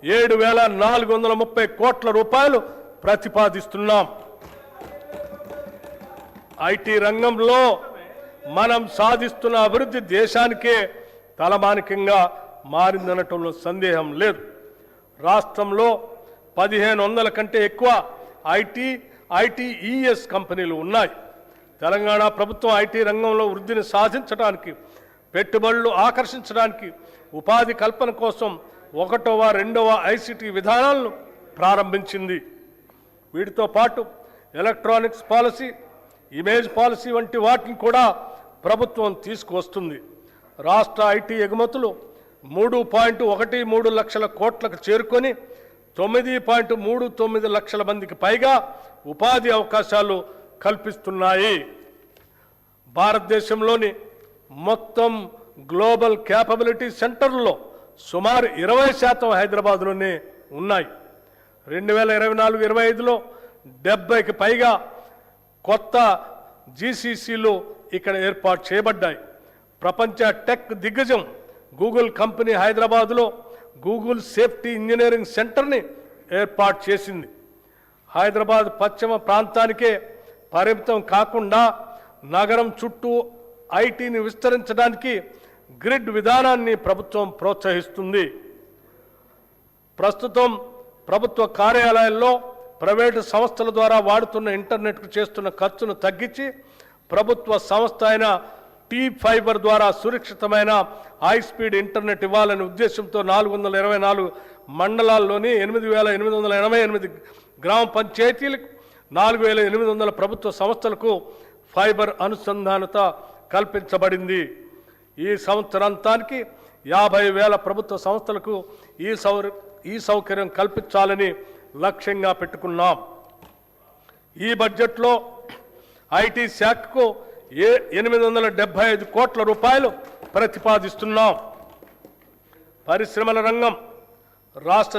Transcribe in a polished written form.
7,430 కోట్ల రూపాయలు ప్రతిపాదిస్తున్నాం. ఐటీ రంగంలో మనం సాధిస్తున్న అభివృద్ధి దేశానికే తలమానికంగా మారిందనటంలో సందేహం లేదు. రాష్ట్రంలో 1,500 కంటే ఎక్కువ ఐటీఈఎస్ కంపెనీలు ఉన్నాయి. తెలంగాణ ప్రభుత్వం ఐటీ రంగంలో వృద్ధిని సాధించడానికి, పెట్టుబడులు ఆకర్షించడానికి, ఉపాధి కల్పన కోసం 1వ 2వ ఐసిటి విధానాలను ప్రారంభించింది. వీటితో పాటు ఎలక్ట్రానిక్స్ పాలసీ, ఇమేజ్ పాలసీ వంటి వాటిని కూడా ప్రభుత్వం తీసుకువస్తుంది. రాష్ట్ర ఐటీ ఎగుమతులు 3.13 లక్షల కోట్లకు చేరుకొని 9.39 లక్షల మందికి పైగా ఉపాధి అవకాశాలు కల్పిస్తున్నాయి. భారతదేశంలోని మొత్తం గ్లోబల్ క్యాపబిలిటీ సెంటర్లలో సుమారు 20% హైదరాబాద్లోనే ఉన్నాయి. 2024-25లో 70కి పైగా కొత్త జీసీసీలు ఇక్కడ ఏర్పాటు చేయబడ్డాయి. ప్రపంచ టెక్ దిగ్గజం గూగుల్ కంపెనీ హైదరాబాద్లో గూగుల్ సేఫ్టీ ఇంజనీరింగ్ సెంటర్ని ఏర్పాటు చేసింది. హైదరాబాద్ పశ్చిమ ప్రాంతానికే పరిమితం కాకుండా నగరం చుట్టూ ఐటీని విస్తరించడానికి గ్రిడ్ విధానాన్ని ప్రభుత్వం ప్రోత్సహిస్తుంది. ప్రస్తుతం ప్రభుత్వ కార్యాలయాల్లో ప్రైవేటు సంస్థల ద్వారా వాడుతున్న ఇంటర్నెట్కు చేస్తున్న ఖర్చును తగ్గించి ప్రభుత్వ సంస్థ అయిన T-Fiber ద్వారా సురక్షితమైన హై స్పీడ్ ఇంటర్నెట్ ఇవ్వాలనే ఉద్దేశంతో 424 మండలాల్లోని 8,888 గ్రామ పంచాయతీలకు 4,800 ప్రభుత్వ సంస్థలకు ఫైబర్ అనుసంధానత కల్పించబడింది. ఈ సంవత్సరాంతానికి 50,000 ప్రభుత్వ సంస్థలకు ఈ సౌకర్యం కల్పించాలని లక్ష్యంగా పెట్టుకున్నాం. ఈ బడ్జెట్లో ఐటీ శాఖకు 875 కోట్ల రూపాయలు ప్రతిపాదిస్తున్నాం. పరిశ్రమల రంగం రాష్ట్ర